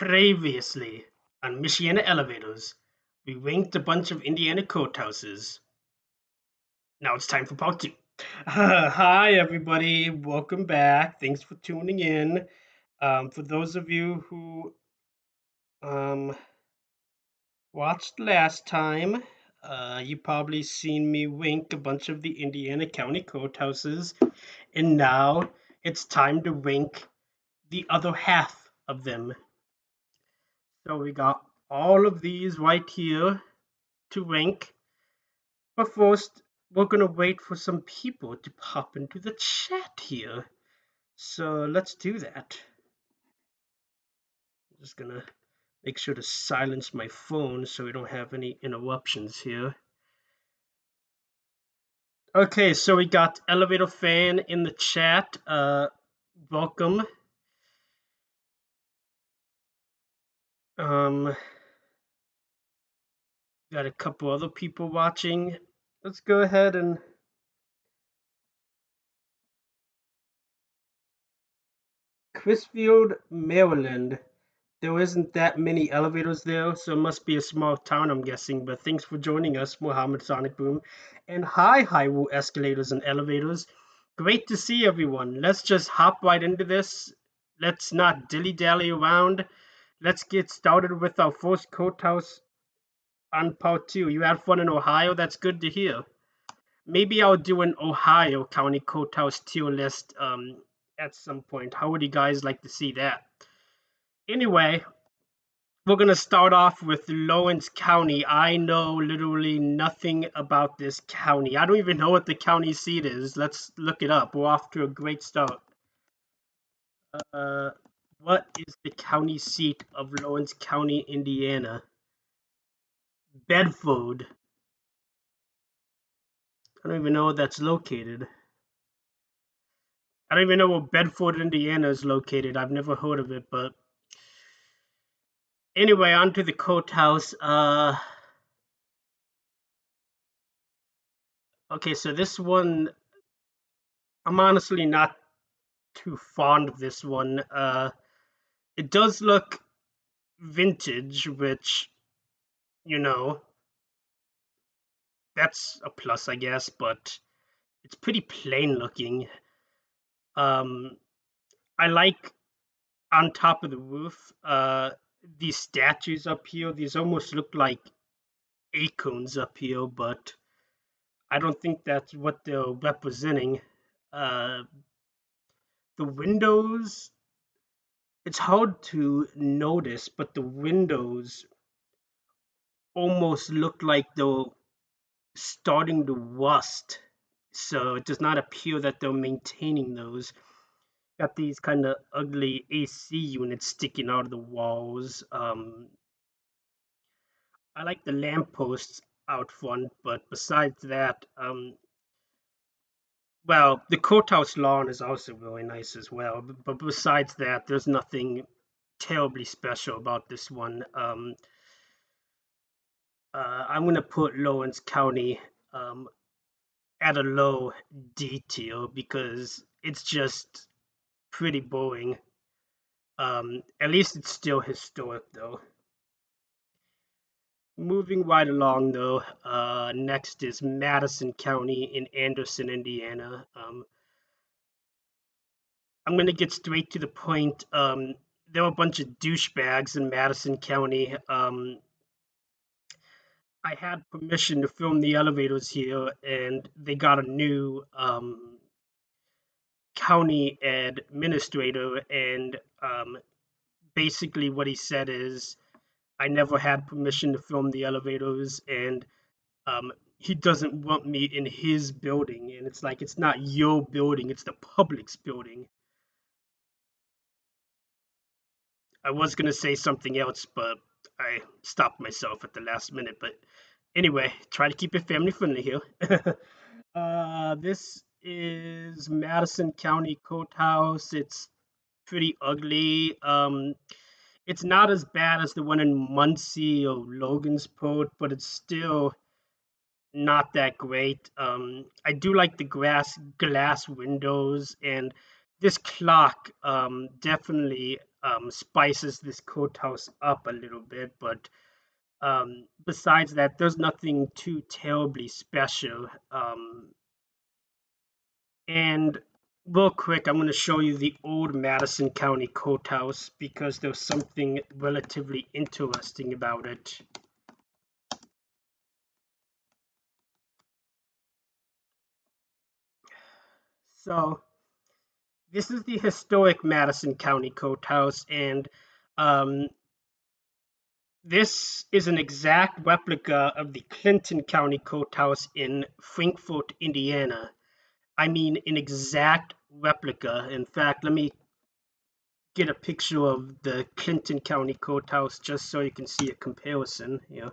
Previously on Michiana Elevators, we ranked a bunch of Indiana courthouses. Now it's time for part two. Hi, everybody. Welcome back. Thanks for tuning in. For those of you who um, watched last time, you probably seen me rank a bunch of the Indiana County courthouses, and now it's time to rank the other half of them. So we got all of these right here to rank. But first, we're gonna wait for some people to pop into the chat here. So let's do that. I'm just gonna make sure to silence my phone so we don't have any interruptions here. Okay, so we got Elevator Fan in the chat. Welcome. Got a couple other people watching. Let's go ahead and Chrisfield, Maryland. There isn't that many elevators there, so it must be a small town, I'm guessing. But thanks for joining us, Mohammed Sonic Boom. And hi, Hyrule Escalators and Elevators. Great to see everyone. Let's just hop right into this. Let's not dilly-dally around. Let's get started with our first courthouse on part two. You had fun in Ohio? That's good to hear. Maybe I'll do an Ohio County Courthouse tier list at some point. How would you guys like to see that? Anyway, we're going to start off with Lawrence County. I know literally nothing about this county. I don't even know what the county seat is. Let's look it up. We're off to a great start. What is the county seat of Lawrence County, Indiana? Bedford. I don't even know where that's located. I don't even know where Bedford, Indiana is located. I've never heard of it, but anyway, on to the courthouse. Okay, so this one, I'm honestly not too fond of this one. It does look vintage, which, you know, that's a plus, I guess, but it's pretty plain looking. I like on top of the roof, these statues up here. These almost look like acorns up here, but I don't think that's what they're representing. The windows, it's hard to notice, but the windows almost look like they're starting to rust. So it does not appear that they're maintaining those. Got these kind of ugly AC units sticking out of the walls. I like the lampposts out front, but besides that, well, the courthouse lawn is also really nice as well. But besides that, there's nothing terribly special about this one. I'm gonna put Lawrence County at a low D tier because it's just pretty boring. At least it's still historic though. Moving right along though, next is Madison County in Anderson, Indiana. I'm gonna get straight to the point. There were a bunch of douchebags in Madison County. I had permission to film the elevators here, and they got a new county administrator, and basically what he said is, I never had permission to film the elevators, and he doesn't want me in his building. And it's like, it's not your building, it's the public's building. I was going to say something else, but I stopped myself at the last minute. But anyway, try to keep it family friendly here. This is Madison County Courthouse. It's pretty ugly. It's not as bad as the one in Muncie or Logansport, but it's still not that great. I do like the glass windows, and this clock definitely spices this courthouse up a little bit, but besides that, there's nothing too terribly special. And real quick, I'm going to show you the old Madison County Courthouse because there's something relatively interesting about it. So this is the historic Madison County Courthouse, and um, this is an exact replica of the Clinton County Courthouse in Frankfort, Indiana. I mean, an exact replica. In fact, let me get a picture of the Clinton County Courthouse just so you can see a comparison here.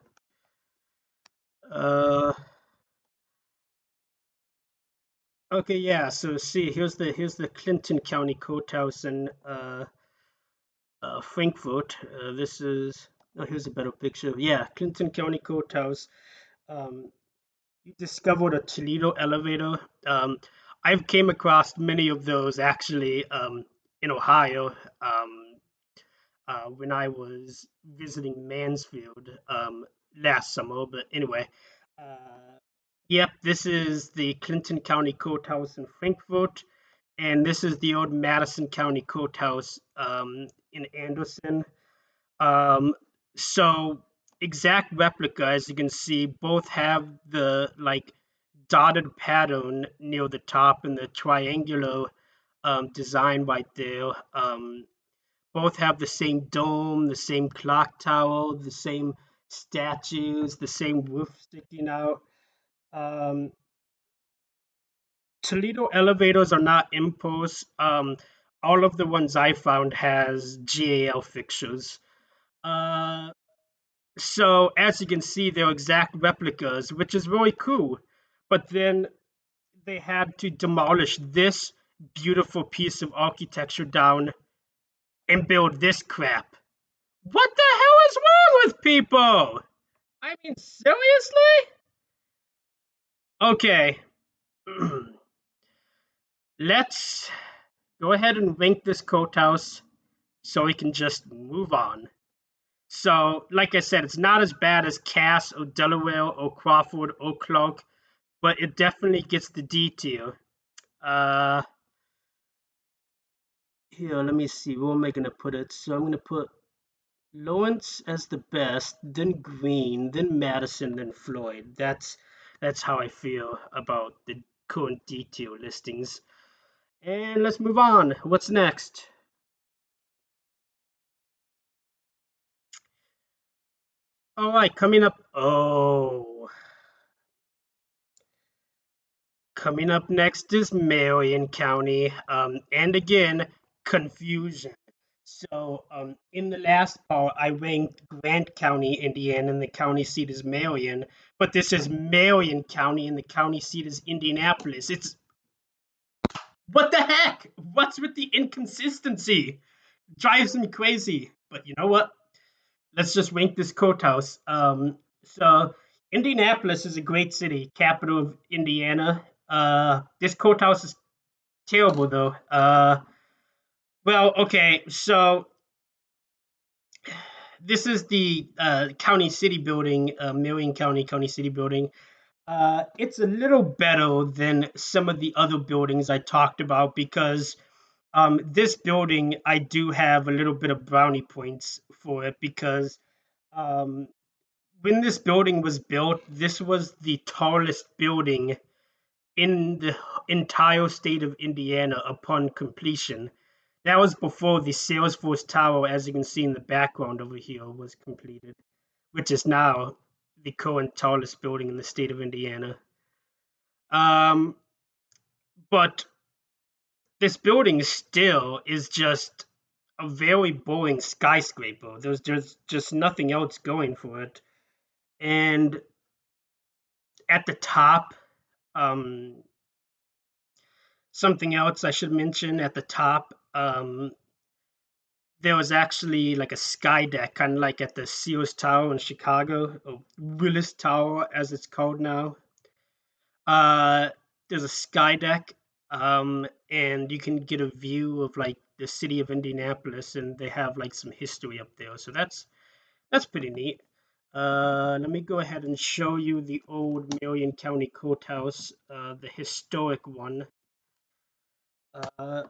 Okay, yeah. So see, here's the Clinton County Courthouse in Frankfort. This is here's a better picture. Yeah, Clinton County Courthouse. Um, you discovered a Toledo elevator. I've came across many of those actually in Ohio. When I was visiting Mansfield last summer. But anyway, yep, this is the Clinton County Courthouse in Frankfort, and this is the old Madison County Courthouse in Anderson. Um, so exact replica, as you can see, both have the like dotted pattern near the top and the triangular design right there. Both have the same dome, the same clock tower, the same statues, the same roof sticking out. Um, Toledo elevators are not impulse. All of the ones I found has GAL fixtures. Uh, so as you can see, they're exact replicas, which is really cool. But then they had to demolish this beautiful piece of architecture down and build this crap. What the hell is wrong with people? I mean, seriously? Okay. Let's go ahead and rank this courthouse so we can just move on. So, like I said, it's not as bad as Cass or Delaware or Crawford or Clark, but it definitely gets the detail. Uh, Here, let me see. Where am I gonna put it? So I'm gonna put Lawrence as the best, then Green, then Madison, then Floyd. That's how I feel about the current detail listings. And let's move on. What's next? All right, coming up. Oh, coming up next is Marion County. And again, confusion. So, in the last part, I ranked Grant County, Indiana, and the county seat is Marion. But this is Marion County, and the county seat is Indianapolis. It's what the heck? What's with the inconsistency? Drives me crazy. But you know what? Let's just rank this courthouse. So Indianapolis is a great city, capital of Indiana. This courthouse is terrible though. Well, okay, so this is the county city building, Marion County city building. It's a little better than some of the other buildings I talked about because this building I do have a little bit of brownie points for it because um, when this building was built, this was the tallest building in the entire state of Indiana upon completion. That was before the Salesforce Tower, as you can see in the background over here, was completed, which is now the current tallest building in the state of Indiana. Um, but this building still is just a very boring skyscraper. There's just nothing else going for it. And at the top, um, something else I should mention at the top, there was actually like a sky deck, kind of like at the Sears Tower in Chicago, or Willis Tower as it's called now. Uh, there's a sky deck, and you can get a view of like the city of Indianapolis, and they have like some history up there. So that's pretty neat. Let me go ahead and show you the old Marion County Courthouse, the historic one. Uh,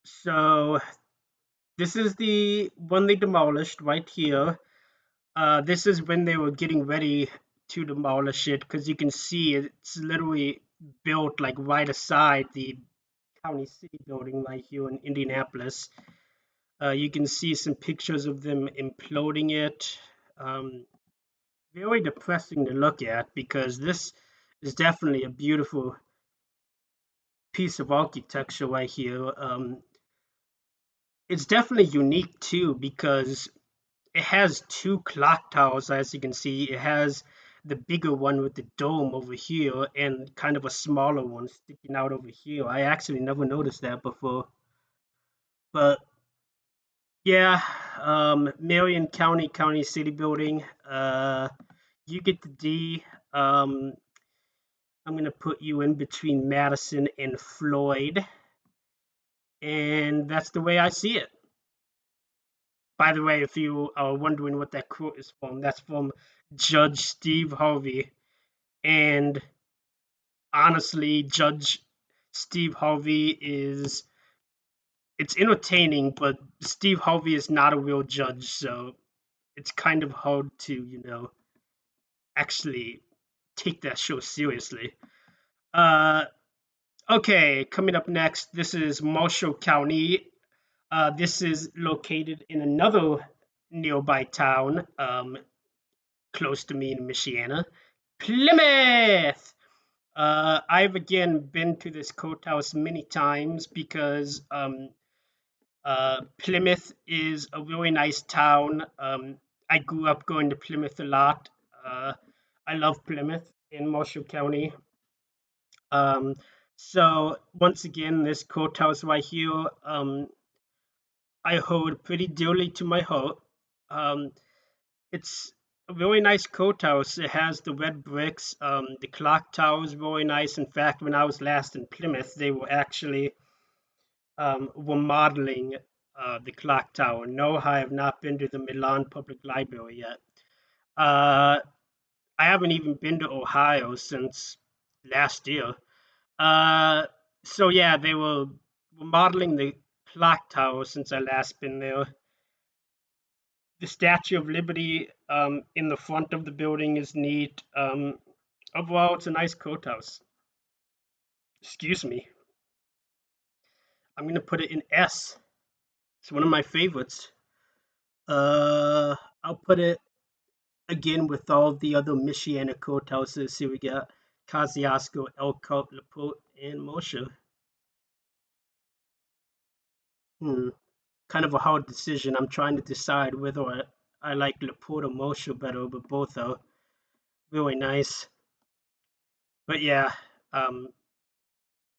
so this is the one they demolished right here. This is when they were getting ready to demolish it, because you can see it's literally built like right aside the county city building right here in Indianapolis. You can see some pictures of them imploding it. Very depressing to look at, because this is definitely a beautiful piece of architecture right here. It's definitely unique too, because it has two clock towers, as you can see. It has the bigger one with the dome over here, and kind of a smaller one sticking out over here. I actually never noticed that before. But yeah, Marion County, County City Building. You get the D. I'm gonna put you in between Madison and Floyd, and that's the way I see it. By the way, if you are wondering what that quote is from, that's from Judge Steve Harvey. And honestly, Judge Steve Harvey is, it's entertaining, but Steve Harvey is not a real judge, so it's kind of hard to, actually take that show seriously. Uh, okay, coming up next, this is Marshall County. This is located in another nearby town, close to me in Michiana, Plymouth. I've again been to this courthouse many times, because Plymouth is a really nice town. I grew up going to Plymouth a lot. Uh, I love Plymouth in Marshall County. Um, so once again, this courthouse right here, I hold pretty dearly to my heart. Um, it's a really nice courthouse. It has the red bricks. The clock tower is really nice. In fact, when I was last in Plymouth, they were actually remodeling the clock tower. No, I have not been to the Milan Public Library yet. Uh, I haven't even been to Ohio since last year. Uh, so yeah, they were remodeling the clock tower since I last been there. The Statue of Liberty in the front of the building is neat. Overall, it's a nice courthouse. Excuse me. I'm gonna put it in S. It's one of my favorites. Uh, I'll put it again with all the other Michiana courthouses. Here we got Kosciuszko, Elkhart, LaPorte, and Moshe. Hmm. Kind of a hard decision. I'm trying to decide whether I like LaPorte or Moshe better, but both are really nice. But yeah, um,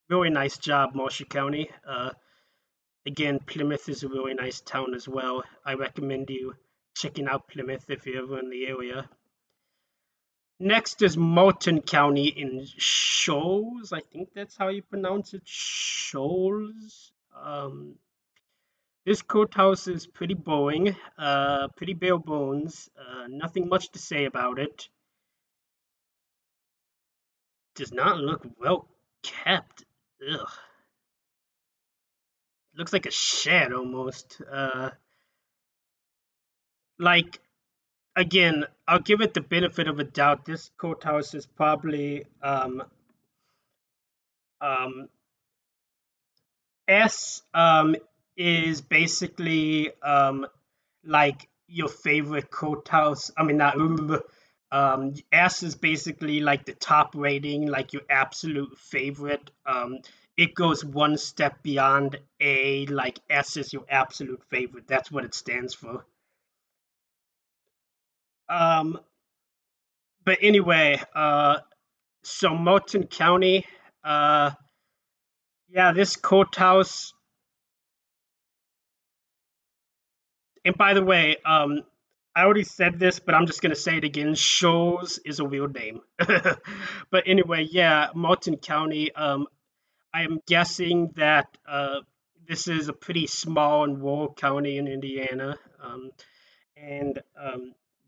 really nice job, Marshall County. Again, Plymouth is a really nice town as well. I recommend you checking out Plymouth if you're ever in the area. Next is Molten County in Shoals. I think that's how you pronounce it. Shoals. This courthouse is pretty boring, pretty bare bones. Nothing much to say about it. Does not look well kept. Ugh. Looks like a shed almost. Like, again, I'll give it the benefit of a doubt. This courthouse is probably um, S is basically like your favorite courthouse. I mean, not S is basically like the top rating, like your absolute favorite. It goes one step beyond A, like S is your absolute favorite. That's what it stands for. Um, but anyway, so Molten County, uh, yeah, this courthouse. And by the way, I already said this, but I'm just gonna say it again. Shoals is a real name. But anyway, yeah, Martin County. I am guessing that this is a pretty small and rural county in Indiana, and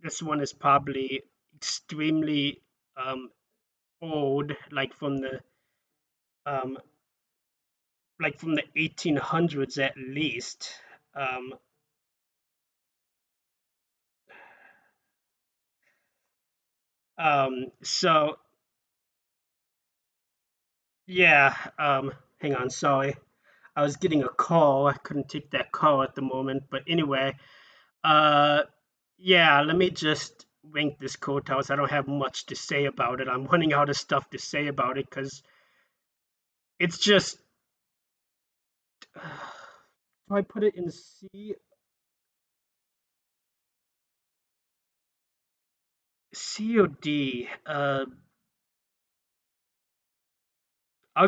this one is probably extremely um, old, um, like from the 1800s at least. Um, so yeah, hang on, sorry. I was getting a call. I couldn't take that call at the moment. But anyway, uh, yeah, let me just rank this courthouse. I don't have much to say about it. I'm running out of stuff to say about it because it's just. Do I put it in C? C or D? I'll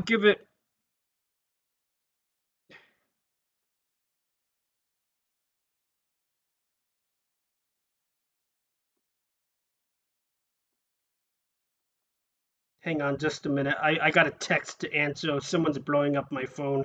give it. Hang on just a minute. I got a text to answer. Someone's blowing up my phone.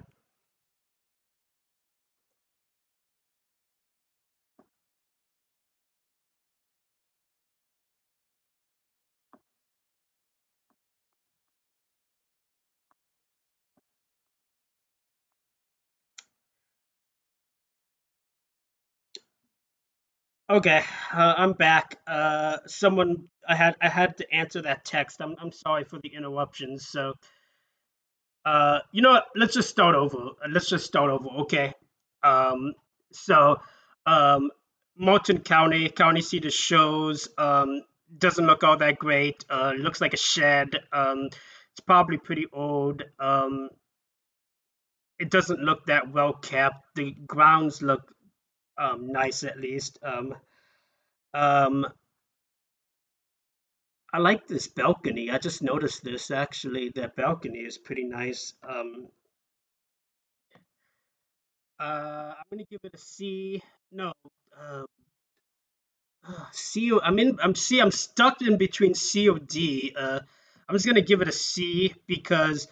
Okay, I'm back. Someone I had to answer that text. I'm sorry for the interruptions. So, you know what? Let's just start over. Let's just start over. Okay. Um, so, um, Molten County, county seat of shows. Doesn't look all that great. Looks like a shed. It's probably pretty old. It doesn't look that well kept. The grounds look nice at least. Um, I like this balcony. I just noticed this actually. That balcony is pretty nice. I'm gonna give it a C. No, uh, C. I'm stuck in between C or D. I'm just gonna give it a C because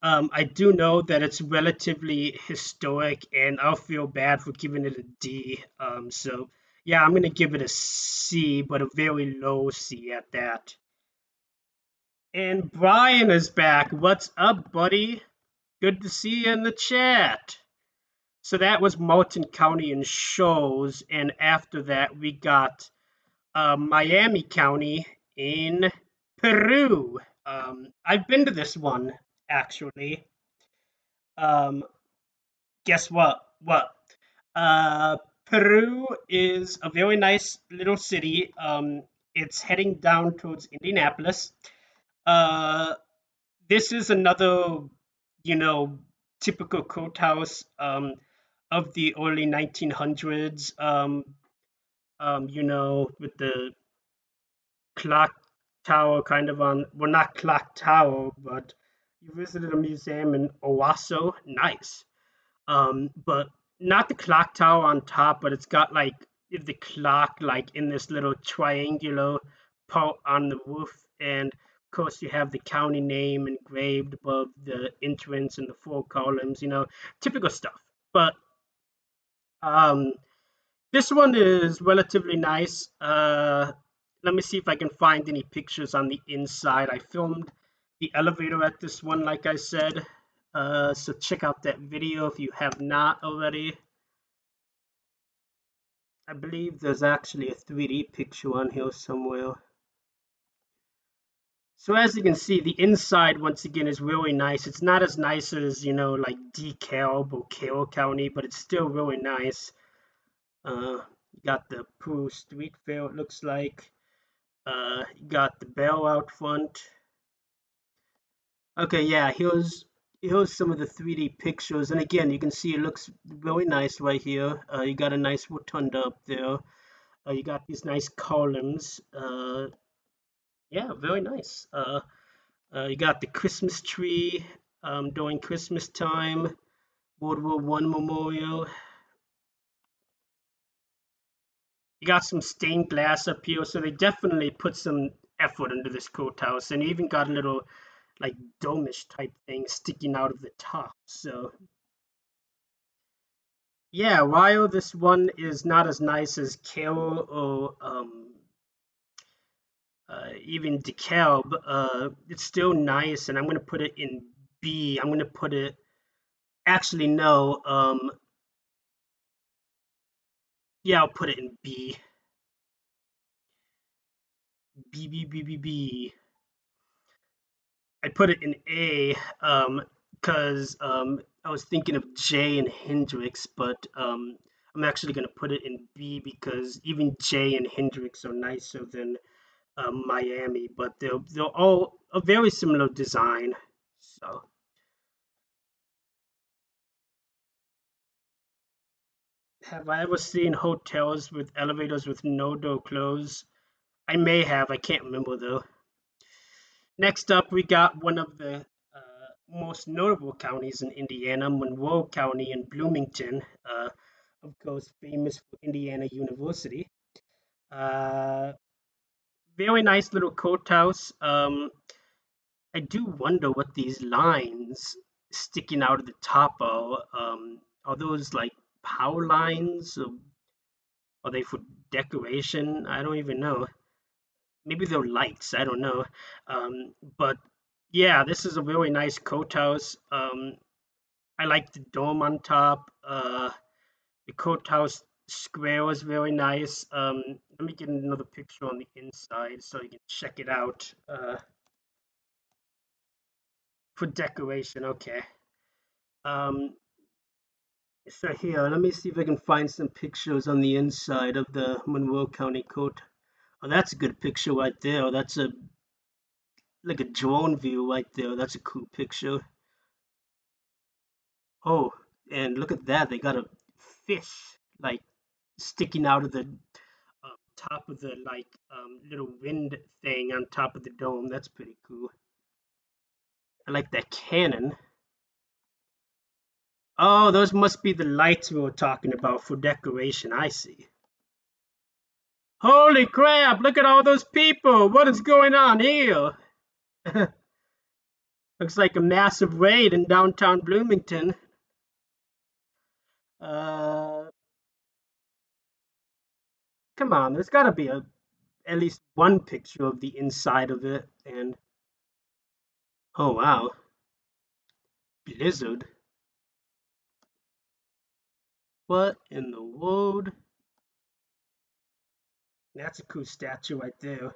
I do know that it's relatively historic, and I'll feel bad for giving it a D. So yeah, I'm gonna give it a C, but a very low C at that. And Brian is back. What's up, buddy? Good to see you in the chat. So that was Moulton County and shows, and after that we got Miami County in Peru. I've been to this one actually. Um, guess what? What? Uh, Peru is a very nice little city. It's heading down towards Indianapolis. Uh, this is another, you know, typical courthouse of the early 1900s. With the clock tower kind of on, well, not clock tower, but you visited a museum in Owasso. Nice. But not the clock tower on top, but it's got like the clock like in this little triangular part on the roof, and of course you have the county name engraved above the entrance and the four columns, typical stuff. But um, this one is relatively nice. Let me see if I can find any pictures on the inside. I filmed the elevator at this one, like I said. So check out that video if you have not already. I believe there's actually a 3D picture on here somewhere. So as you can see, the inside once again is really nice. It's not as nice as, like DeKalb or Carroll County, but it's still really nice. You got the Peru Street Fair, it looks like. You got the bell out front. Okay, yeah, here's some of the 3D pictures, and again, you can see it looks really nice right here. You got a nice rotunda up there. You got these nice columns. Yeah, very nice. You got the Christmas tree during Christmas time. World War One memorial. You got some stained glass up here, so they definitely put some effort into this courthouse, and you even got a little like domish type thing sticking out of the top. So yeah, while this one is not as nice as Carol or even DeKalb, it's still nice, and I'm gonna put it in B. I'm gonna put it. Actually, no. Yeah, I'll put it in B. B B B B B. I put it in A because I was thinking of J and Hendrix, but I'm actually gonna put it in B because even J and Hendrix are nicer than Miami, but they're all a very similar design. So have I ever seen hotels with elevators with no door closed? I may have. I can't remember though. Next up, we got one of the most notable counties in Indiana, Monroe County in Bloomington, of course, famous for Indiana University. Uh, Very nice little courthouse. I do wonder what these lines sticking out of the top are. Are those like power lines? Or are they for decoration? I don't even know. Maybe they're lights. I don't know. But yeah, this is a really nice courthouse. I like the dome on top. The courthouse square was very nice. Let me get another picture on the inside so you can check it out. For decoration, okay. Um, so here, let me see if I can find some pictures on the inside of the Monroe County Court. Oh, that's a good picture right there. That's a like a drone view right there. That's a cool picture. Oh, and look at that. They got a fish like sticking out of the top of the like little wind thing on top of the dome. That's pretty cool. I like that cannon. Oh, those must be the lights we were talking about for decoration. I see. Holy crap, look at all those people. What is going on here? Looks like a massive raid in downtown Bloomington. Uh, Come on, there's got to be at least one picture of the inside of it. And oh wow, Blizzard. What in the world? That's a cool statue right there.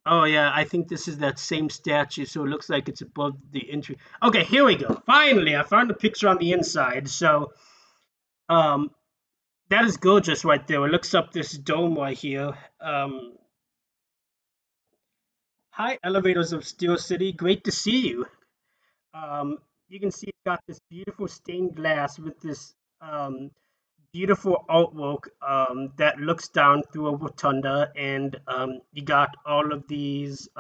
Oh yeah, I think this is that same statue, so it looks like it's above the entry. Okay, here we go. Finally, I found a picture on the inside. So, um, that is gorgeous right there. It looks up this dome right here. Hi, elevators of Steel City. Great to see you. You can see it's got this beautiful stained glass with this beautiful artwork that looks down through a rotunda, and you got all of these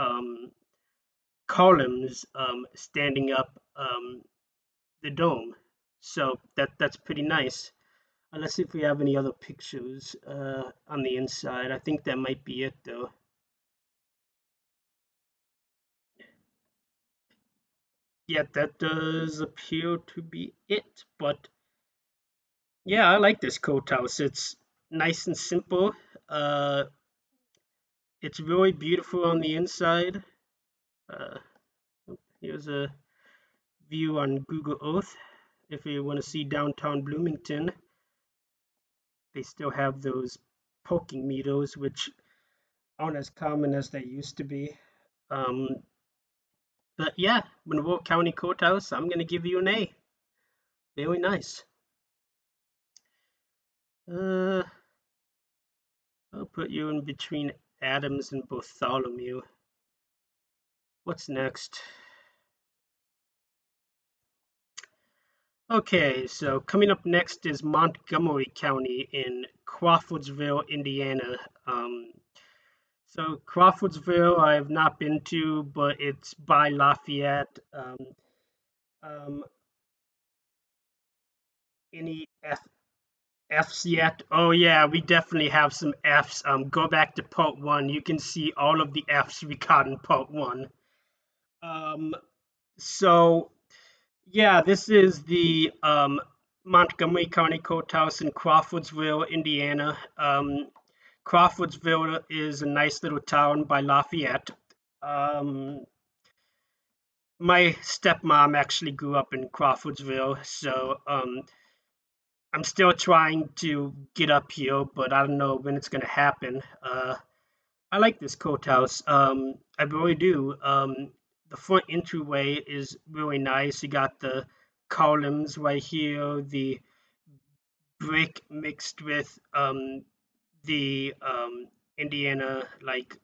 columns standing up the dome. So that's pretty nice. Let's see if we have any other pictures on the inside. I think that might be it though. Yeah, that does appear to be it. But yeah, I like this courthouse. It's nice and simple. Uh, it's really beautiful on the inside. Uh, Here's a view on Google Earth. If you want to see downtown Bloomington, they still have those parking meters, which aren't as common as they used to be. Um, but yeah, Monroe County Courthouse, I'm going to give you an A. Very nice. Uh, I'll put you in between Adams and Bartholomew. What's next? Okay, so coming up next is Montgomery County in Crawfordsville, Indiana. So Crawfordsville, I have not been to, but it's by Lafayette. Um, Any F's yet? Oh yeah, we definitely have some F's. Go back to part one. You can see all of the F's we got in part one. Um, so yeah, this is the Montgomery County Courthouse in Crawfordsville, Indiana. Crawfordsville is a nice little town by Lafayette. Um, my stepmom actually grew up in Crawfordsville, so I'm still trying to get up here, but I don't know when it's gonna happen. I like this courthouse. I really do. The front entryway is really nice. You got the columns right here, the brick mixed with the Indiana like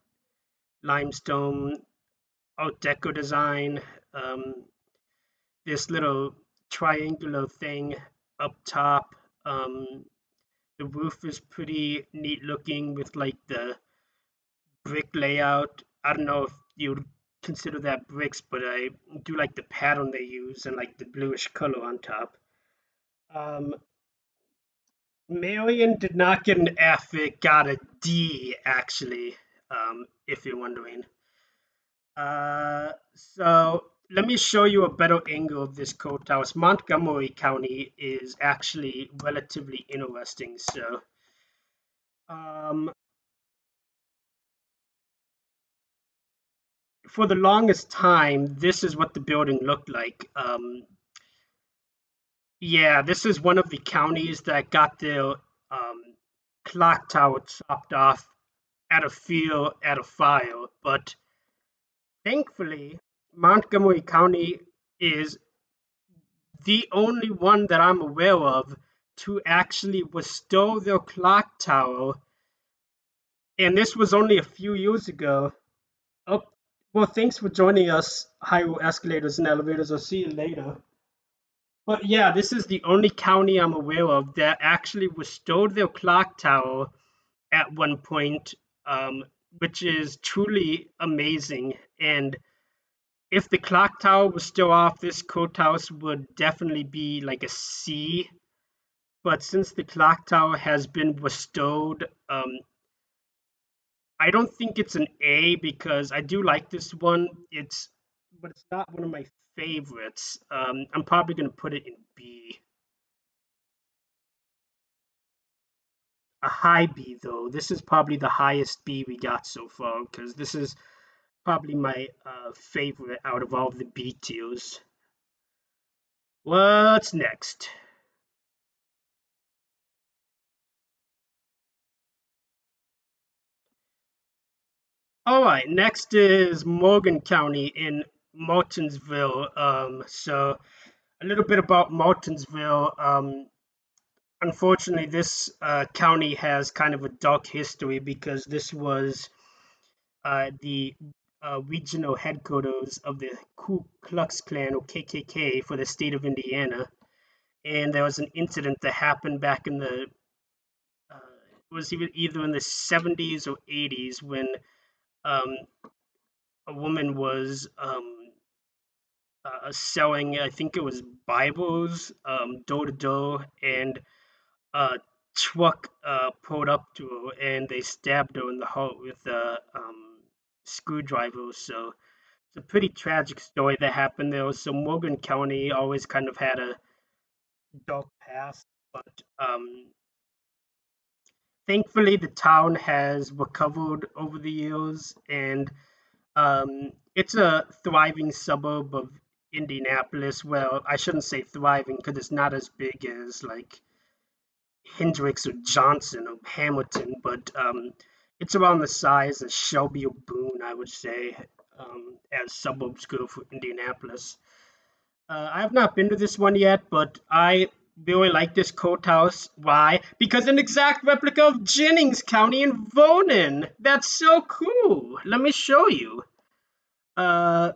limestone Art Deco design. Um, this little triangular thing up top. Um, the roof is pretty neat looking with like the brick layout. I don't know if you'd consider that bricks, but I do like the pattern they use and like the bluish color on top. Um, Marion did not get an F, it got a D actually, if you're wondering. So let me show you a better angle of this courthouse. Montgomery County is actually relatively interesting. So um, for the longest time, this is what the building looked like. Yeah, this is one of the counties that got their clock tower chopped off at a field at a fire. But thankfully, Montgomery County is the only one that I'm aware of to actually restore their clock tower. And this was only a few years ago. Oh, well, thanks for joining us, Hyrule Escalators and Elevators. I'll see you later. But yeah, this is the only county I'm aware of that actually restored their clock tower at one point, which is truly amazing. And if the clock tower was still off, this courthouse would definitely be like a C. But since the clock tower has been restored, I don't think it's an A because I do like this one. But it's not one of my favorites. I'm probably gonna put it in B. A high B though. This is probably the highest B we got so far because this is probably my favorite out of all of the B tiers. What's next? All right, next is Morgan County in Martinsville. So a little bit about Martinsville. Unfortunately, this county has kind of a dark history because this was the regional headquarters of the Ku Klux Klan or KKK for the state of Indiana. And there was an incident that happened back in the it was either in the 70s or 80s when um, a woman was selling, I think it was Bibles, door to door, and a truck pulled up to her and they stabbed her in the heart with a screwdriver. So it's a pretty tragic story that happened there. So Morgan County always kind of had a dark past, but thankfully the town has recovered over the years and it's a thriving suburb of Indianapolis. Well, I shouldn't say thriving because it's not as big as like Hendricks or Johnson or Hamilton, but it's around the size of Shelby or Boone, I would say, as suburbs go for Indianapolis. I have not been to this one yet, but I really like this courthouse. Why? Because an exact replica of Jennings County in Vernon. That's so cool. Let me show you. Uh,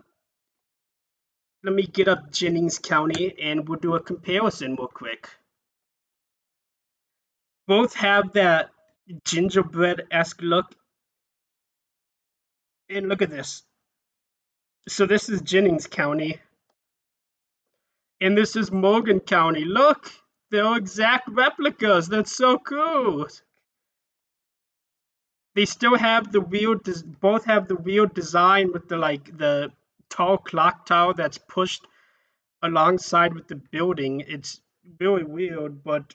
Let me get up Jennings County and we'll do a comparison real quick. Both have that gingerbread-esque look. And look at this. So this is Jennings County. And this is Morgan County. Look, They're exact replicas. That's so cool. They still have the both have the weird design with the tall clock tower that's pushed alongside with the building. It's really weird, but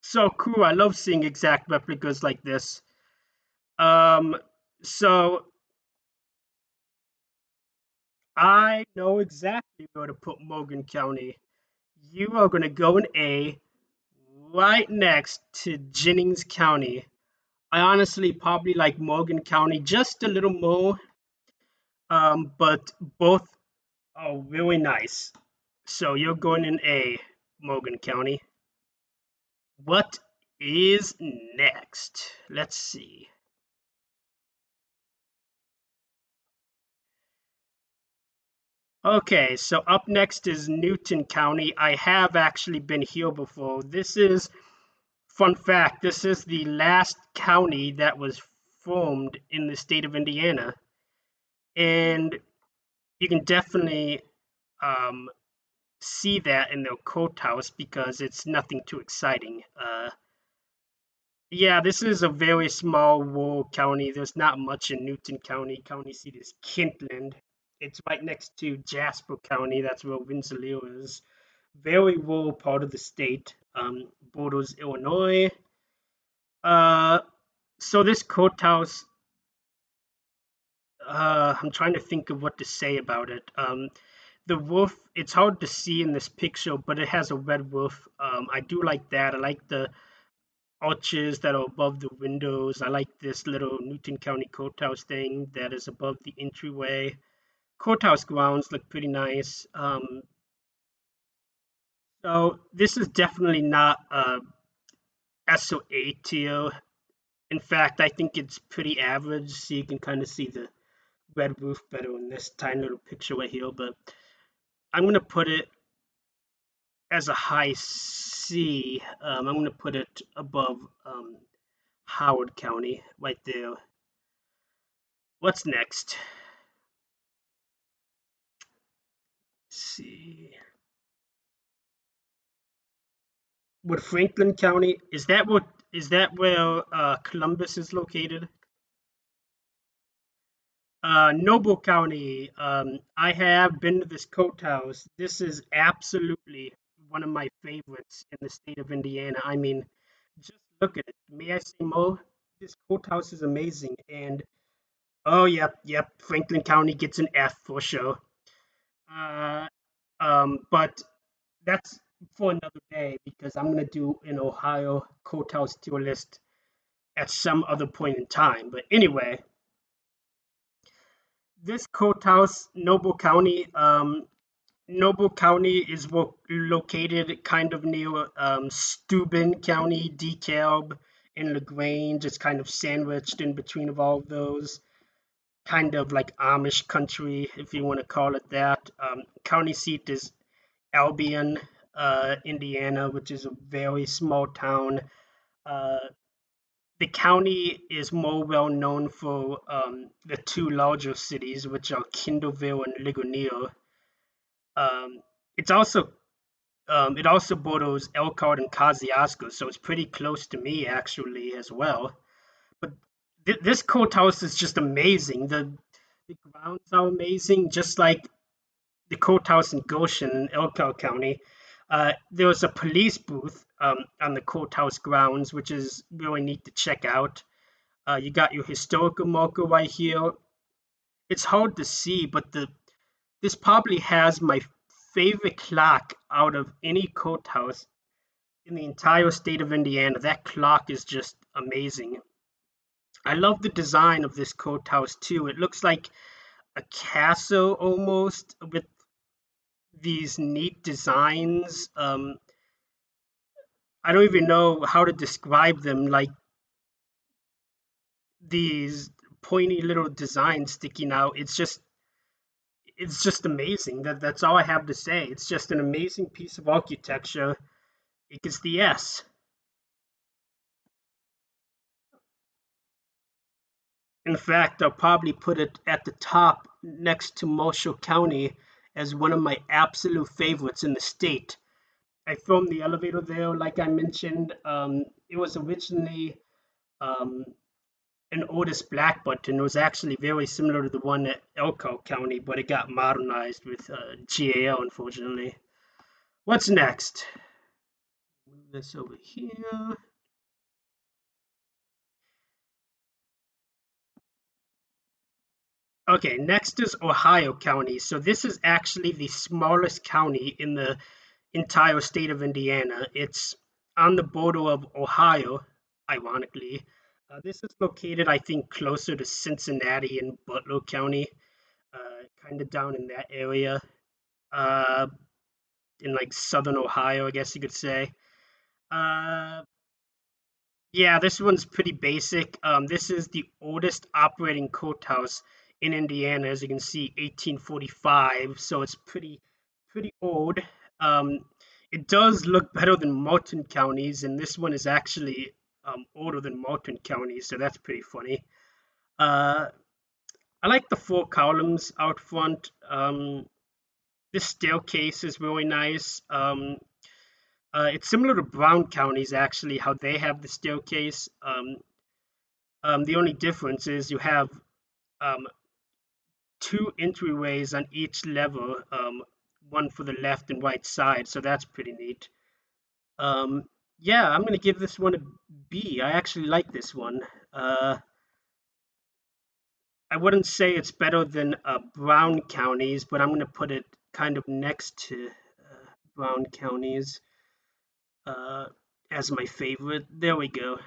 so cool. I love seeing exact replicas like this. Um, so I know exactly where to put Morgan County. You are going to go in A, right next to Jennings County. I honestly probably like Morgan County just a little more, but both are really nice. So you're going in A, Morgan County. What is next? Let's see. Okay, so up next is Newton County. I have actually been here before. This is, fun fact, this is the last county that was formed in the state of Indiana. And you can definitely um, see that in the courthouse because it's nothing too exciting. Yeah, this is a very small rural county. There's not much in Newton County. County seat is Kentland. It's right next to Jasper County. That's where Rensselaer is. Very rural part of the state. Borders Illinois. Uh, so this courthouse, I'm trying to think of what to say about it. The roof, it's hard to see in this picture, but it has a red roof. I do like that. I like the arches that are above the windows. I like this little Newton County Courthouse thing that is above the entryway. Courthouse grounds look pretty nice. So this is definitely not SO8 tier. In fact, I think it's pretty average. So you can kind of see the red roof better in this tiny little picture right here. But I'm gonna put it as a high C. I'm gonna put it above Howard County right there. What's next? Let's see. Would Franklin County, is that where Columbus is located? Noble County. I have been to this courthouse. This is absolutely one of my favorites in the state of Indiana. I mean, just look at it. May I say more? This courthouse is amazing. And oh, yep. Franklin County gets an F for sure. Uh, but that's for another day because I'm gonna do an Ohio courthouse tier list at some other point in time. But anyway, this courthouse, Noble County is located kind of near Steuben County, DeKalb, and LaGrange. It's kind of sandwiched in between of all of those. Kind of like Amish country, if you want to call it that. County seat is Albion, Indiana, which is a very small town. Uh, the county is more well known for the two larger cities, which are Kindleville and Ligonier. Um, it's also it also borders Elkhart and Kosciuszko, so it's pretty close to me actually as well. But this courthouse is just amazing. The grounds are amazing, just like the courthouse in Goshen in Elkhart County. There was a police booth on the courthouse grounds, which is really neat to check out. You got your historical marker right here. It's hard to see, but this probably has my favorite clock out of any courthouse in the entire state of Indiana. That clock is just amazing. I love the design of this courthouse too. It looks like a castle almost with these neat designs. I don't even know how to describe them. Like these pointy little designs sticking out. It's just amazing. That's all I have to say. It's just an amazing piece of architecture. It gets the S. In fact, I'll probably put it at the top next to Marshall County as one of my absolute favorites in the state. I filmed the elevator there, like I mentioned. It was originally um, an Otis Black button. It was actually very similar to the one at Elko County, but it got modernized with GAL, unfortunately. What's next? Move this over here. Okay, next is Ohio County. So this is actually the smallest county in the entire state of Indiana. It's on the border of Ohio, ironically. This is located, I think, closer to Cincinnati and Butler County, kind of down in that area, uh, in like southern Ohio, I guess you could say. Uh, Yeah, this one's pretty basic. This is the oldest operating courthouse in Indiana, as you can see, 1845. So it's pretty old. Um, it does look better than Molten counties, and this one is actually older than Molten County, so that's pretty funny. Uh, I like the four columns out front. This staircase is really nice. It's similar to Brown counties, actually, how they have the staircase. The only difference is you have um, two entryways on each level, one for the left and right side, so that's pretty neat. Um, yeah, I'm gonna give this one a B. I actually like this one. I wouldn't say it's better than Brown counties, but I'm gonna put it kind of next to Brown counties uh, as my favorite. There we go.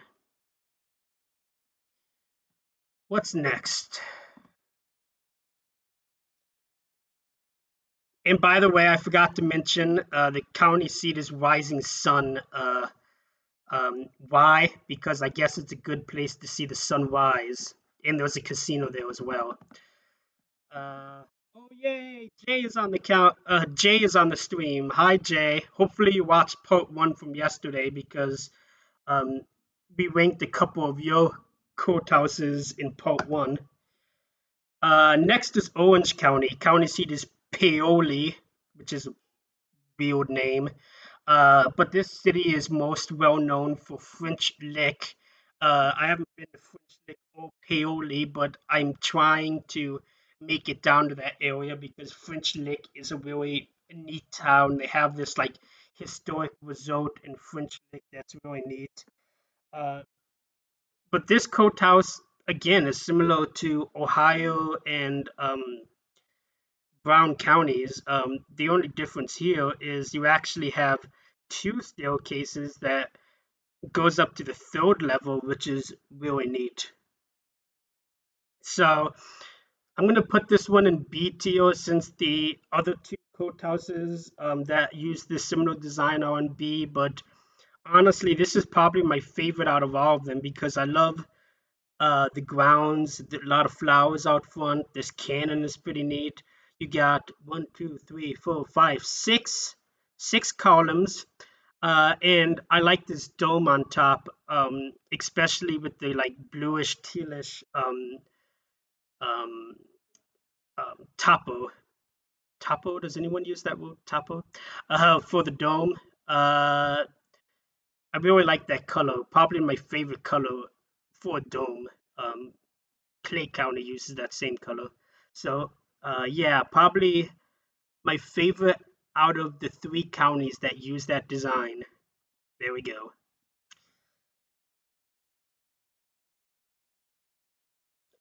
What's next? And by the way, I forgot to mention the county seat is Rising Sun. Why? Because I guess it's a good place to see the sunrise. And there's a casino there as well. Oh yay! Jay is on the count. Jay is on the stream. Hi Jay. Hopefully you watched part one from yesterday because um, we ranked a couple of your courthouses in part one. Next is Orange County. County seat is Paoli, which is a weird name. But this city is most well known for French Lick. I haven't been to French Lick or Paoli, but I'm trying to make it down to that area because French Lick is a really neat town. They have this like historic resort in French Lick that's really neat. Uh, but this courthouse again is similar to Ohio and Brown counties. The only difference here is you actually have two staircases that goes up to the third level, which is really neat. So I'm gonna put this one in B tier since the other two courthouses that use this similar design are in B. But honestly, this is probably my favorite out of all of them because I love the grounds, a lot of flowers out front. This cannon is pretty neat. You got one, two, three, four, five, six columns. And I like this dome on top, especially with the like bluish tealish um, topo. Topo, does anyone use that word? Topo? For the dome. I really like that color. Probably my favorite color for a dome. Um, Clay County uses that same color. So, yeah, probably my favorite out of the three counties that use that design. There we go.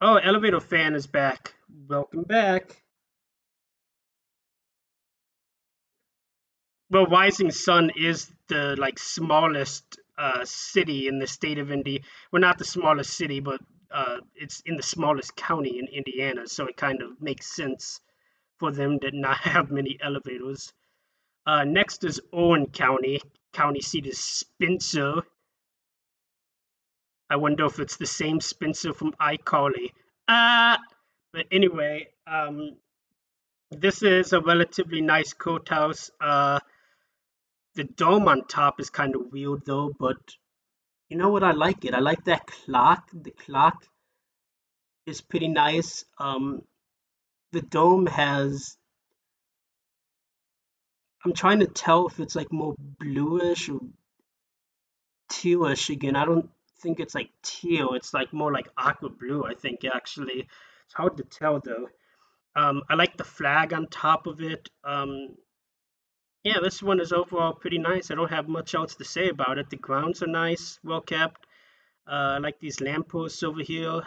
Oh, Elevator Fan is back. Welcome back. Well, Rising Sun is the like smallest city in the state of Indy. Well, not the smallest city, but it's in the smallest county in Indiana, so it kind of makes sense for them to not have many elevators. Next is Owen County. County seat is Spencer. I wonder if it's the same Spencer from iCarly. Uh, but anyway, this is a relatively nice courthouse. The dome on top is kind of weird though, but you know what? I like it. I like that clock. The clock is pretty nice. The dome has, I'm trying to tell if it's like more bluish or tealish again. I don't think it's like teal. It's like more like aqua blue, I think, actually. It's hard to tell though. I like the flag on top of it. Yeah, this one is overall pretty nice. I don't have much else to say about it. The grounds are nice, well kept. I like these lampposts over here.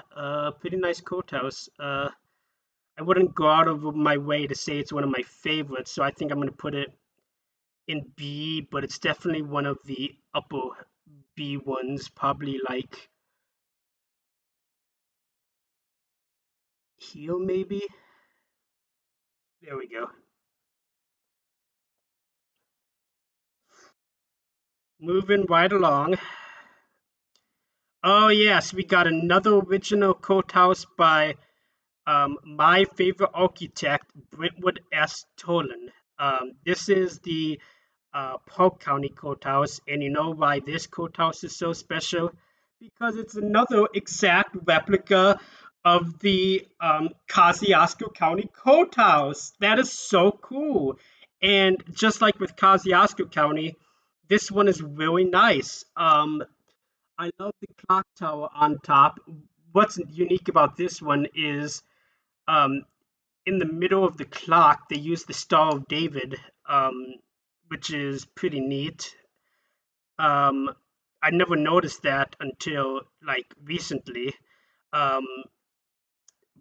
Pretty nice courthouse. I wouldn't go out of my way to say it's one of my favorites, so I think I'm going to put it in B, but it's definitely one of the upper B ones, probably like here maybe. There we go. Moving right along. Oh yes, we got another original courthouse by my favorite architect, Brentwood S. Tolan. This is the Polk County Courthouse, and you know why this courthouse is so special? Because it's another exact replica of the Kosciuszko County Courthouse. That is so cool. And just like with Kosciuszko County, this one is really nice. I love the clock tower on top. What's unique about this one is um, in the middle of the clock, they use the Star of David, which is pretty neat. Um, I never noticed that until like recently. Um,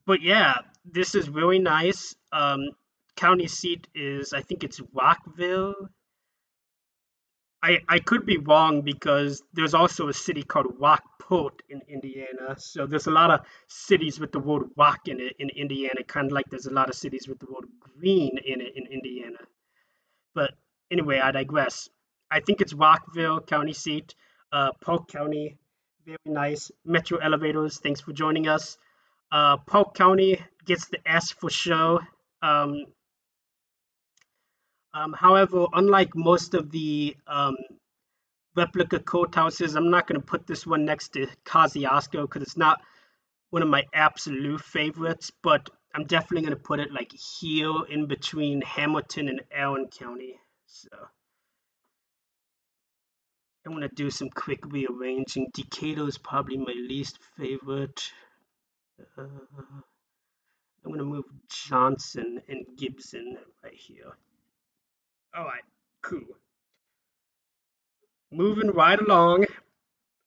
but yeah, this is really nice. County seat is, I think it's Rockville. I could be wrong because there's also a city called Rockport in Indiana. So there's a lot of cities with the word rock in it in Indiana, kind of like there's a lot of cities with the word green in it in Indiana. But anyway, I digress. I think it's Rockville County seat, Polk County, very nice. Metro Elevators, thanks for joining us. Polk County gets the S for show. Um, However, unlike most of the replica courthouses, I'm not going to put this one next to Kosciuszko because it's not one of my absolute favorites, but I'm definitely going to put it like here in between Hamilton and Allen County. So I'm going to do some quick rearranging. Decatur is probably my least favorite. I'm going to move Johnson and Gibson right here. All right, cool. Moving right along.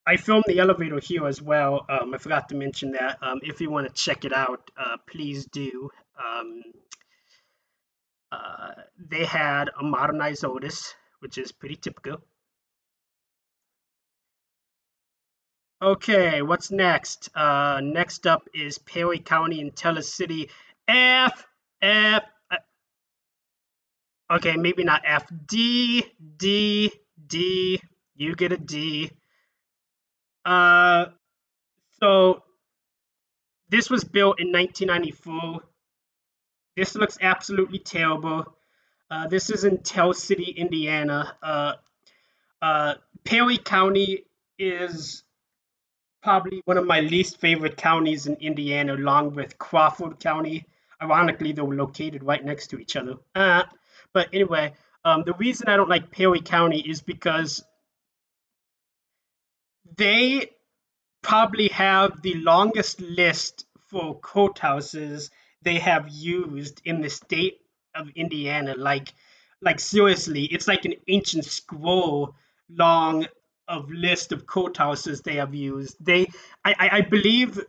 I filmed the elevator here as well. I forgot to mention that. If you want to check it out, please do. Um, they had a modernized Otis, which is pretty typical. Okay, what's next? Next up is Perry County and Tellus City. F, F. Okay, maybe not F. D, D, D. You get a D. Uh, so this was built in 1994. This looks absolutely terrible. This is in Tell City, Indiana. Uh, Perry County is probably one of my least favorite counties in Indiana, along with Crawford County. Ironically, they were located right next to each other. But anyway, the reason I don't like Perry County is because they probably have the longest list for courthouses they have used in the state of Indiana. Like seriously, it's like an ancient scroll long of list of courthouses they have used. I believe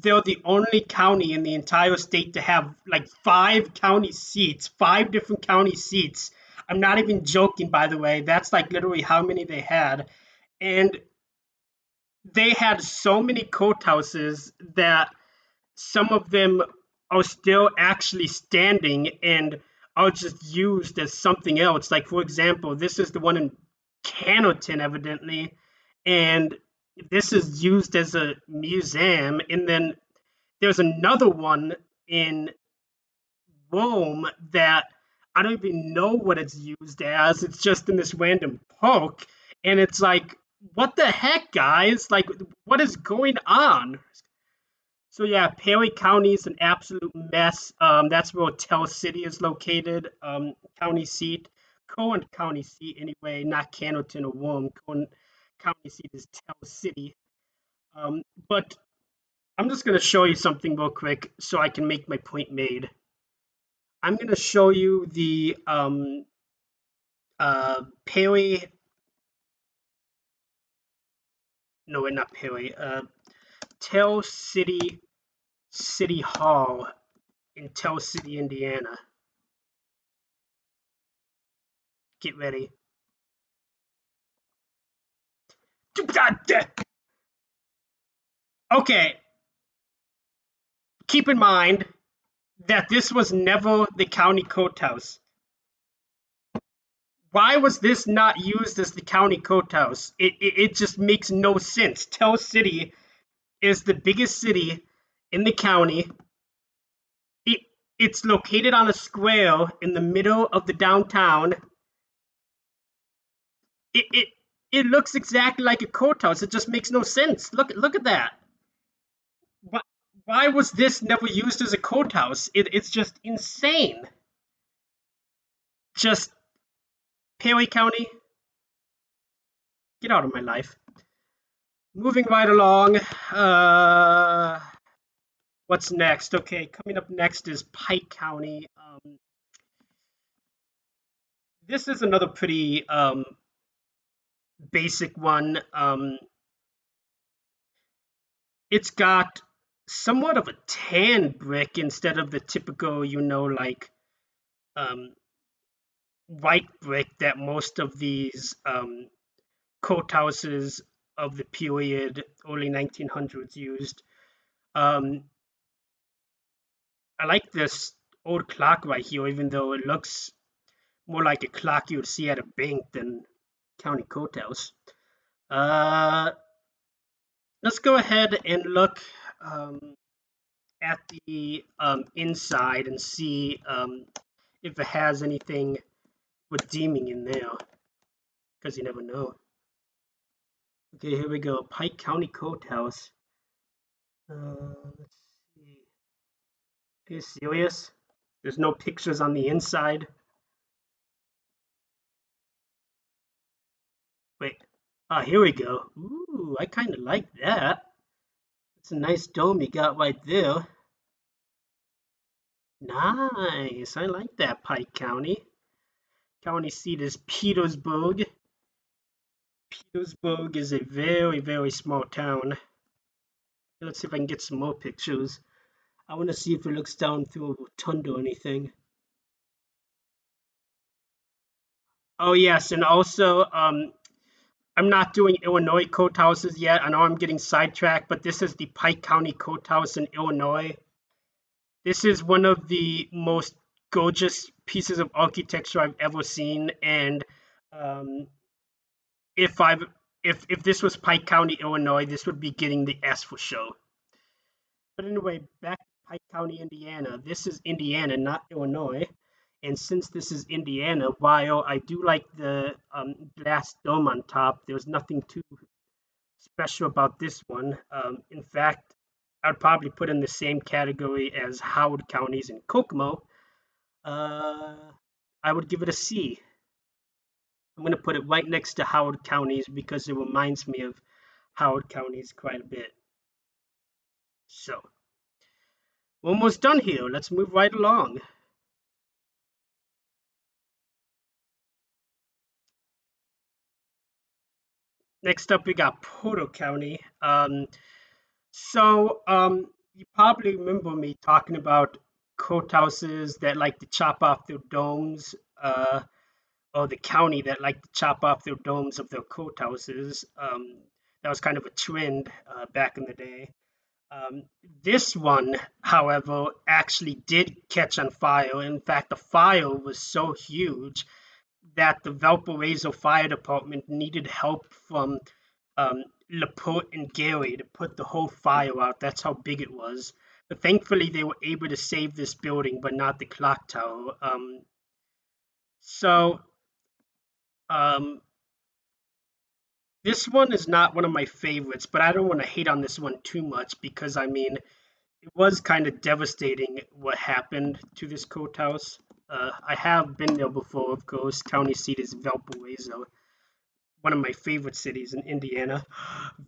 they're the only county in the entire state to have like five different county seats. I'm not even joking, by the way. That's like literally how many they had. And they had so many courthouses that some of them are still actually standing and are just used as something else. Like, for example, this is the one in Cannerton, evidently, and this is used as a museum. And then there's another one in Rome that I don't even know what it's used as. It's just in this random park. And it's like, what the heck, guys? Like, what is going on? So yeah, Perry County is an absolute mess. That's where Tell City is located, county seat. Cohen County seat anyway, not Cannleton or Warm. Cohen County seat is Tell City. But I'm just going to show you something real quick so I can make my point made. I'm going to show you the Paoli. No, we're not Paoli. Tell City Hall in Tell City, Indiana. Get ready. Okay, keep in mind that this was never the county courthouse. Why was this not used as the county courthouse? It just makes no sense. Tell City is the biggest city in the county. It's located on a square in the middle of the downtown. It looks exactly like a courthouse. It just makes no sense. Look at that. Why was this never used as a courthouse? It's just insane. Just Paoli County, get out of my life. Moving right along. What's next? Okay, coming up next is Pike County. This is another pretty basic one. It's got somewhat of a tan brick instead of the typical, like white brick that most of these courthouses of the period early 1900s used. I like this old clock right here, even though it looks more like a clock you would see at a bank than county courthouse. Let's go ahead and look at the inside and see if it has anything redeeming in there, because you never know. Okay, here we go. Pike County Courthouse. Let's see. Are you serious? There's no pictures on the inside. Wait. Ah, here we go. Ooh, I kind of like that. It's a nice dome you got right there. Nice. I like that, Pike County. County seat is Petersburg. Petersburg is a very, very small town. Let's see if I can get some more pictures. I want to see if it looks down through a rotunda or anything. Oh yes, and also I'm not doing Illinois courthouses yet. I know I'm getting sidetracked, but this is the Pike County Courthouse in Illinois. This is one of the most gorgeous pieces of architecture I've ever seen, and if this was Pike County, Illinois, this would be getting the S for show. But anyway, back to Pike County, Indiana. This is Indiana, not Illinois. And since this is Indiana, while I do like the glass dome on top, there's nothing too special about this one. In fact, I'd probably put in the same category as Howard County's in Kokomo. I would give it a C. I'm going to put it right next to Howard County's because it reminds me of Howard County's quite a bit. So, we're almost done here. Let's move right along. Next up, we got Porter County. You probably remember me talking about courthouses that like to chop off their domes, or the county that like to chop off their domes of their courthouses. That was kind of a trend back in the day. This one, however, actually did catch on fire. In fact, the fire was so huge that the Valparaiso Fire Department needed help from Laporte and Gary to put the whole fire out. That's how big it was. But thankfully, they were able to save this building, but not the clock tower. This one is not one of my favorites, but I don't want to hate on this one too much because, I mean, it was kind of devastating what happened to this courthouse. I have been there before, of course. County seat is Valparaiso, one of my favorite cities in Indiana.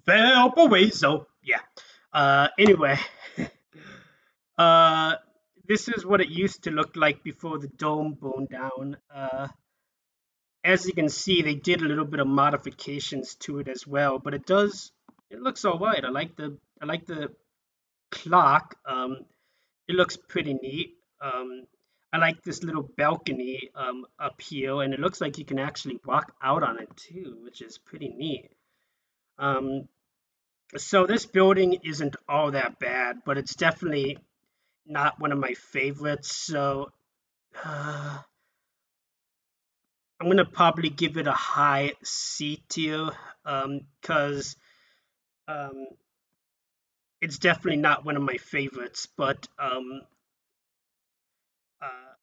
Valparaiso, yeah. Anyway, uh, this is what it used to look like before the dome burned down. As you can see, they did a little bit of modifications to it as well, but it looks all right. I like the clock. It looks pretty neat. I like this little balcony up here, and it looks like you can actually walk out on it too, which is pretty neat. Um, so this building isn't all that bad, but it's definitely not one of my favorites. So I'm gonna probably give it a high C tier, because um, it's definitely not one of my favorites. But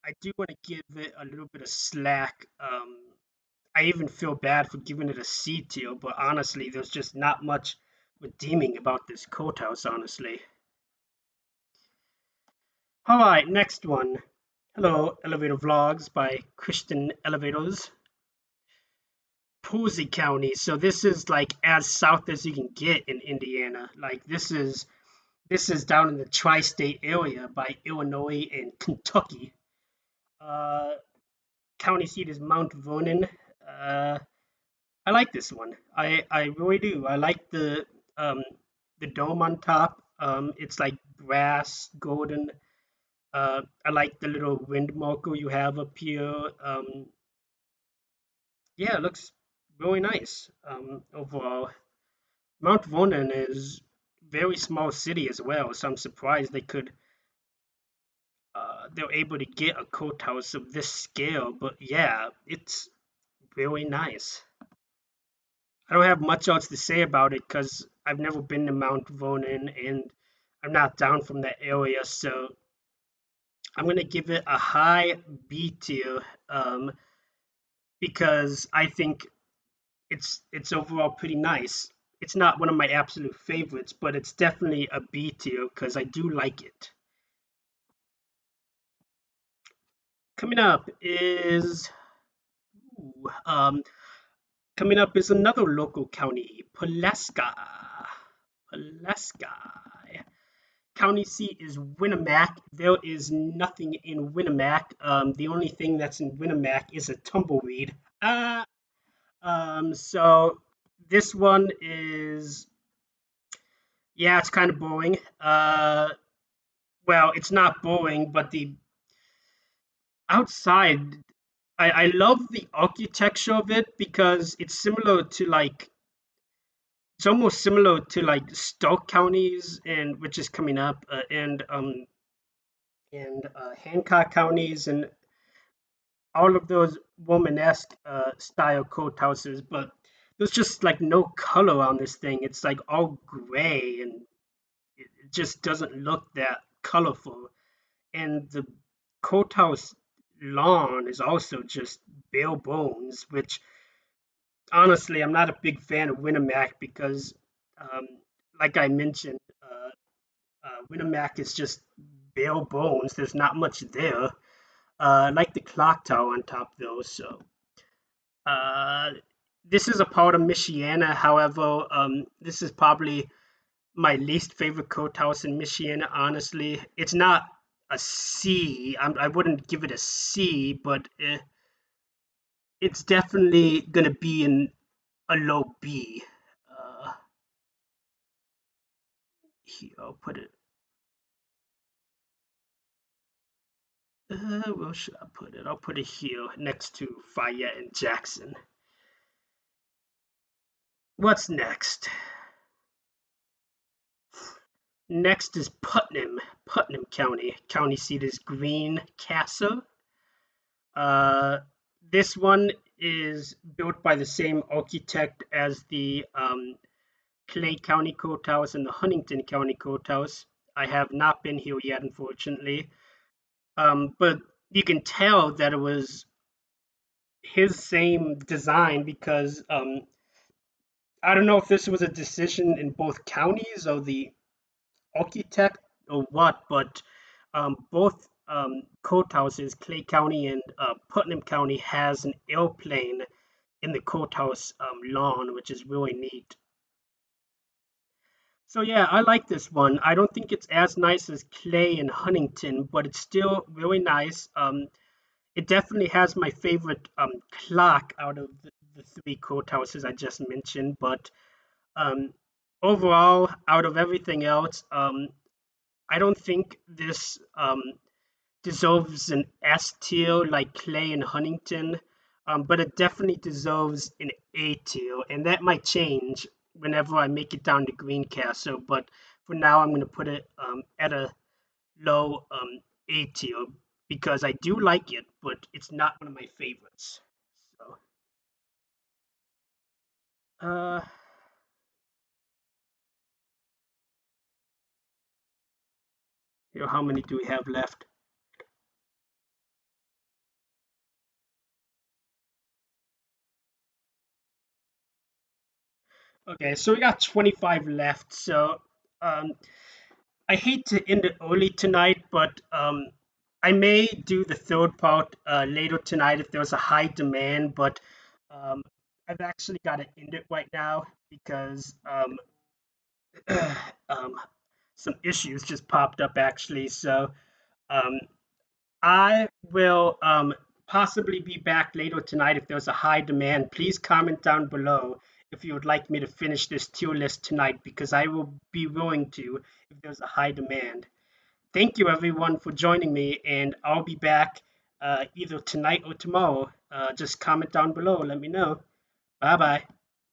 I do want to give it a little bit of slack. I even feel bad for giving it a C tier, but honestly, there's just not much redeeming about this courthouse, honestly. All right, next one. Hello, Elevator Vlogs by Christian Elevators. Posey County. So this is like as south as you can get in Indiana. Like this is down in the tri-state area by Illinois and Kentucky. Uh, County seat is Mount Vernon. Uh, I like this one. I really do. I like um the dome on top. It's like brass, golden. I like the little wind marker you have up here. Yeah, it looks really nice. Overall, Mount Vernon is very small city as well, so I'm surprised they're able to get a courthouse of this scale. But yeah, it's really nice. I don't have much else to say about it because I've never been to Mount Vernon and I'm not down from that area, so I'm gonna give it a high B tier, because I think it's overall pretty nice. It's not one of my absolute favorites, but it's definitely a B tier because I do like it. Coming up is ooh, um, coming up is another local county, Pulaski. Pulaski. County seat is Winnemac. There is nothing in Winnemac. The only thing that's in Winnemac is a tumbleweed. So this one is, yeah, it's kind of boring. Well, it's not boring, but the outside, I love the architecture of it because it's similar to like, it's almost similar to like Stark counties, and which is coming up, and Hancock counties, and all of those Romanesque style courthouses, but there's just like no color on this thing. It's like all gray, and it just doesn't look that colorful. And the courthouse lawn is also just bare bones, which honestly I'm not a big fan of Winnemac because, um, like I mentioned, Winnemac is just bare bones. There's not much there. I like the clock tower on top though, so Uh, this is a part of Michiana. However, this is probably my least favorite courthouse in Michiana. Honestly, it's not a C. I wouldn't give it a C, but it's definitely gonna be in a low B. Uh, Here, I'll put it. Where should I put it? I'll put it here next to Fayette and Jackson. What's next? Next is Putnam County. County seat is Greencastle. Uh, this one is built by the same architect as the Clay County Courthouse and the Huntington County Courthouse. I have not been here yet, unfortunately. But you can tell that it was his same design because I don't know if this was a decision in both counties or the architect or what, but both courthouses, Clay County and Putnam County, has an airplane in the courthouse lawn, which is really neat. So yeah, I like this one. I don't think it's as nice as Clay and Huntington, but it's still really nice. It definitely has my favorite clock out of the three courthouses I just mentioned, but um, overall, out of everything else, I don't think this deserves an S tier like Clay and Huntington, but it definitely deserves an A tier, and that might change whenever I make it down to Greencastle. But for now, I'm going to put it at a low A tier because I do like it, but it's not one of my favorites. So, uh, how many do we have left? Okay, so we got 25 left. So, um, I hate to end it early tonight, but I may do the third part later tonight if there's a high demand. But um, I've actually got to end it right now because um, some issues just popped up actually. So um, I will possibly be back later tonight if there's a high demand. Please comment down below if you would like me to finish this tier list tonight because I will be willing to if there's a high demand. Thank you everyone for joining me, and I'll be back either tonight or tomorrow. Just comment down below, let me know. Bye bye.